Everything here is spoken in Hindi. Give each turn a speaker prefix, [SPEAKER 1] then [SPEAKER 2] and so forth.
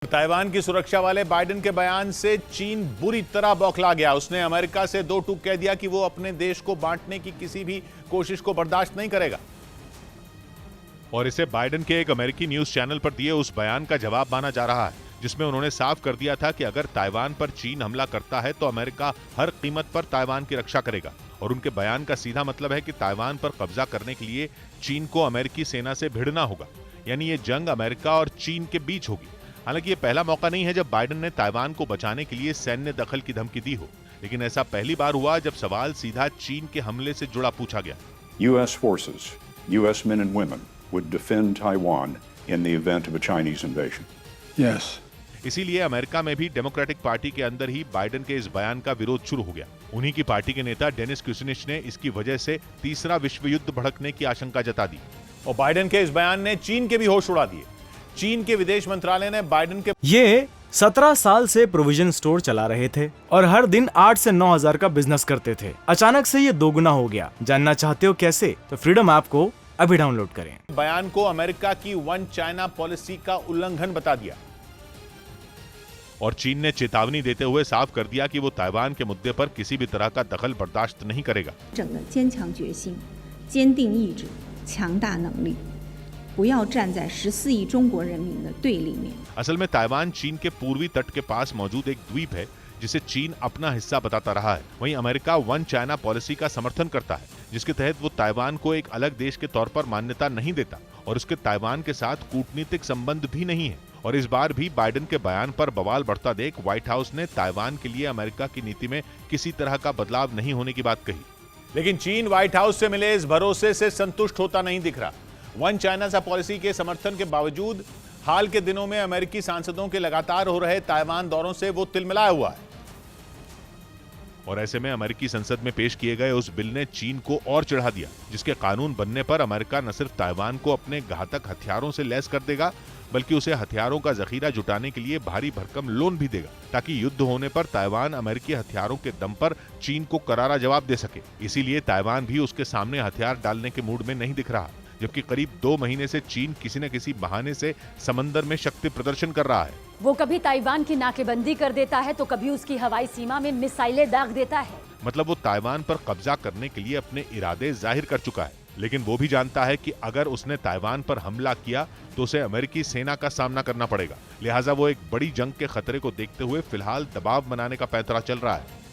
[SPEAKER 1] ताइवान की सुरक्षा वाले बाइडेन के बयान से चीन बुरी तरह बौखला गया। उसने अमेरिका से दो टूक कह दिया कि वो अपने देश को बांटने की किसी भी कोशिश को बर्दाश्त नहीं करेगा। और इसे बाइडेन के एक अमेरिकी न्यूज चैनल पर दिए उस बयान का जवाब माना जा रहा है, जिसमें उन्होंने साफ कर दिया था कि अगर ताइवान पर चीन हमला करता है तो अमेरिका हर कीमत पर ताइवान की रक्षा करेगा। और उनके बयान का सीधा मतलब है कि ताइवान पर कब्जा करने के लिए चीन को अमेरिकी सेना से भिड़ना होगा, यानी ये जंग अमेरिका और चीन के बीच होगी। हालांकि ये पहला मौका नहीं है जब बाइडेन ने ताइवान को बचाने के लिए सैन्य दखल की धमकी दी हो, लेकिन ऐसा पहली बार हुआ जब सवाल सीधा चीन के हमले से जुड़ा पूछा गया।
[SPEAKER 2] U.S. forces, U.S. men and women would defend Taiwan in the event of a Chinese invasion.
[SPEAKER 3] Yes.
[SPEAKER 1] इसीलिए अमेरिका में भी डेमोक्रेटिक पार्टी के अंदर ही बाइडेन के इस बयान का विरोध शुरू हो गया। उन्हीं की पार्टी के नेता डेनिस क्यूसिनिच ने इसकी वजह से तीसरा विश्व युद्ध भड़कने की आशंका जता दी। और बाइडेन के इस बयान ने चीन के भी होश उड़ा दिए। चीन के विदेश मंत्रालय ने बाइडेन के
[SPEAKER 4] ये 17 साल से प्रोविजन स्टोर चला रहे थे और हर दिन 8 से 9 हजार का बिजनेस करते थे। अचानक से ये दोगुना हो गया। जानना चाहते हो कैसे? तो फ्रीडम ऐप को अभी डाउनलोड करें।
[SPEAKER 1] बयान को अमेरिका की वन चाइना पॉलिसी का उल्लंघन बता दिया और चीन ने चेतावनी देते हुए साफ कर दिया कि वो ताइवान के मुद्दे पर किसी भी तरह का दखल बर्दाश्त नहीं करेगा।
[SPEAKER 5] 整个坚强决心、坚定意志、强大能力，不要站在14亿中国人民的对立面。
[SPEAKER 1] असल में ताइवान चीन के पूर्वी तट के पास मौजूद एक द्वीप है जिसे चीन अपना हिस्सा बताता रहा है। वहीं अमेरिका वन चाइना पॉलिसी का समर्थन करता है, जिसके तहत वो ताइवान को एक अलग देश के तौर पर मान्यता नहीं देता और उसके ताइवान के साथ कूटनीतिक संबंध भी नहीं है। और इस बार भी बाइडेन के बयान पर बवाल बढ़ता देख व्हाइट हाउस ने ताइवान के लिए अमेरिका की नीति में किसी तरह का बदलाव नहीं होने की बात कही। लेकिन चीन व्हाइट हाउस से मिले इस भरोसे से संतुष्ट होता नहीं दिख रहा। वन चाइना सा पॉलिसी के समर्थन के बावजूद हाल के दिनों में अमेरिकी सांसदों के लगातार हो रहे ताइवान दौरों से वो तिलमिलाया हुआ है। और ऐसे में अमेरिकी संसद में पेश किए गए उस बिल ने चीन को और चिढ़ा दिया, जिसके कानून बनने पर अमेरिका न सिर्फ ताइवान को अपने घातक हथियारों से लैस कर देगा, बल्कि उसे हथियारों का जखीरा जुटाने के लिए भारी भरकम लोन भी देगा, ताकि युद्ध होने पर ताइवान अमेरिकी हथियारों के दम पर चीन को करारा जवाब दे सके। इसीलिए ताइवान भी उसके सामने हथियार डालने के मूड में नहीं दिख रहा, जबकि करीब 2 महीने से चीन किसी न किसी बहाने से समंदर में शक्ति प्रदर्शन कर रहा है।
[SPEAKER 6] वो कभी ताइवान की नाकेबंदी कर देता है तो कभी उसकी हवाई सीमा में मिसाइलें दाग देता है।
[SPEAKER 1] मतलब वो ताइवान पर कब्जा करने के लिए अपने इरादे जाहिर कर चुका है, लेकिन वो भी जानता है कि अगर उसने ताइवान पर हमला किया तो उसे अमेरिकी सेना का सामना करना पड़ेगा। लिहाजा वो एक बड़ी जंग के खतरे को देखते हुए फिलहाल दबाव बनाने का पैंतरा चल रहा है।